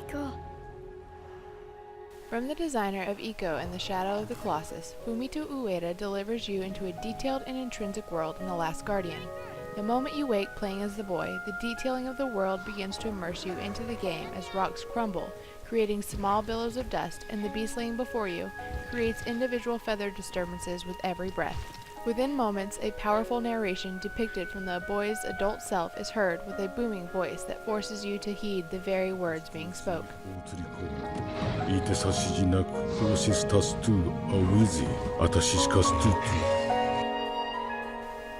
cool. From the designer of Ico and the Shadow of the Colossus, Fumito Ueda delivers you into a detailed and intrinsic world in The Last Guardian. The moment you wake playing as the boy, the detailing of the world begins to immerse you into the game as rocks crumble, creating small billows of dust, and the beast laying before you creates individual feather disturbances with every breath. Within moments, a powerful narration depicted from the boy's adult self is heard with a booming voice that forces you to heed the very words being spoke.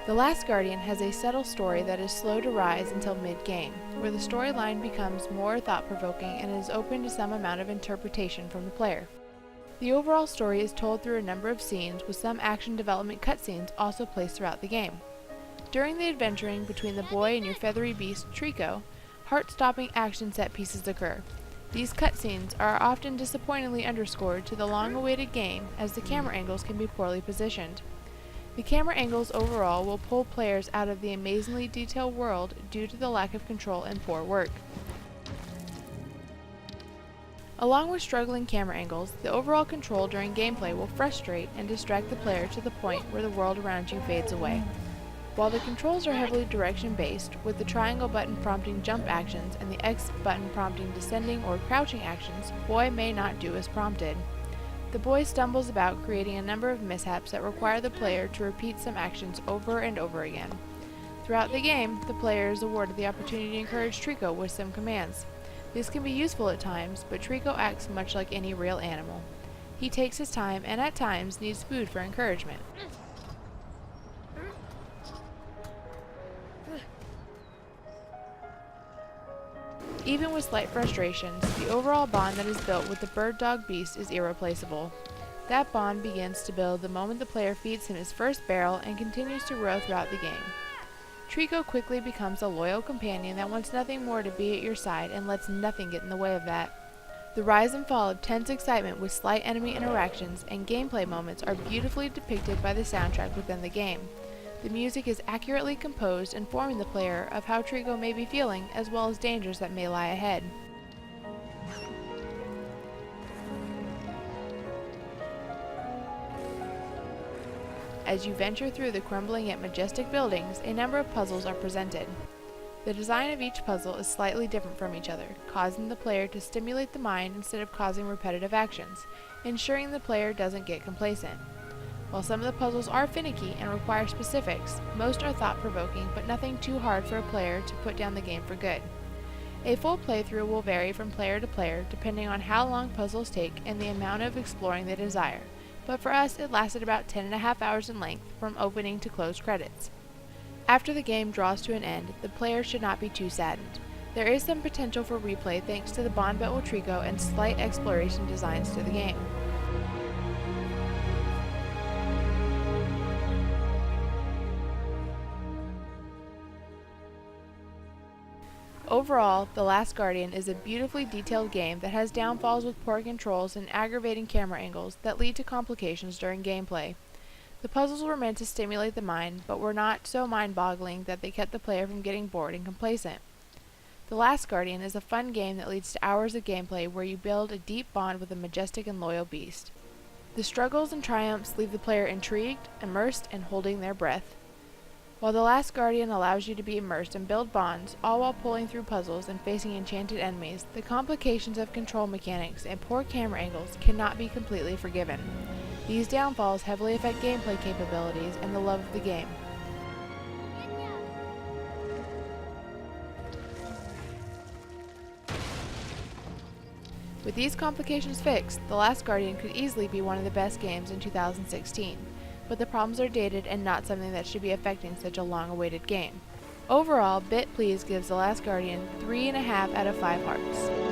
The Last Guardian has a subtle story that is slow to rise until mid-game, where the storyline becomes more thought-provoking and is open to some amount of interpretation from the player. The overall story is told through a number of scenes, with some action development cutscenes also placed throughout the game. During the adventuring between the boy and your feathery beast, Trico, heart-stopping action set pieces occur. These cutscenes are often disappointingly underscored to the long-awaited game, as the camera angles can be poorly positioned. The camera angles overall will pull players out of the amazingly detailed world due to the lack of control and poor work. Along with struggling camera angles, the overall control during gameplay will frustrate and distract the player to the point where the world around you fades away. While the controls are heavily direction-based, with the triangle button prompting jump actions and the X button prompting descending or crouching actions, boy may not do as prompted. The boy stumbles about, creating a number of mishaps that require the player to repeat some actions over and over again. Throughout the game, the player is awarded the opportunity to encourage Trico with some commands. This can be useful at times, but Trico acts much like any real animal. He takes his time and at times needs food for encouragement. Even with slight frustrations, the overall bond that is built with the bird-dog beast is irreplaceable. That bond begins to build the moment the player feeds him his first barrel and continues to grow throughout the game. Trico quickly becomes a loyal companion that wants nothing more to be at your side and lets nothing get in the way of that. The rise and fall of tense excitement with slight enemy interactions and gameplay moments are beautifully depicted by the soundtrack within the game. The music is accurately composed, informing the player of how Trico may be feeling, as well as dangers that may lie ahead. As you venture through the crumbling yet majestic buildings, a number of puzzles are presented. The design of each puzzle is slightly different from each other, causing the player to stimulate the mind instead of causing repetitive actions, ensuring the player doesn't get complacent. While some of the puzzles are finicky and require specifics, most are thought-provoking but nothing too hard for a player to put down the game for good. A full playthrough will vary from player to player depending on how long puzzles take and the amount of exploring they desire, but for us it lasted about 10.5 hours in length from opening to closed credits. After the game draws to an end, the player should not be too saddened. There is some potential for replay thanks to the bond built with Trico and slight exploration designs to the game. Overall, The Last Guardian is a beautifully detailed game that has downfalls with poor controls and aggravating camera angles that lead to complications during gameplay. The puzzles were meant to stimulate the mind, but were not so mind-boggling that they kept the player from getting bored and complacent. The Last Guardian is a fun game that leads to hours of gameplay where you build a deep bond with a majestic and loyal beast. The struggles and triumphs leave the player intrigued, immersed, and holding their breath. While The Last Guardian allows you to be immersed and build bonds, all while pulling through puzzles and facing enchanted enemies, the complications of control mechanics and poor camera angles cannot be completely forgiven. These downfalls heavily affect gameplay capabilities and the love of the game. With these complications fixed, The Last Guardian could easily be one of the best games in 2016. But the problems are dated and not something that should be affecting such a long-awaited game. Overall, BitPlease gives The Last Guardian 3.5 out of 5 hearts.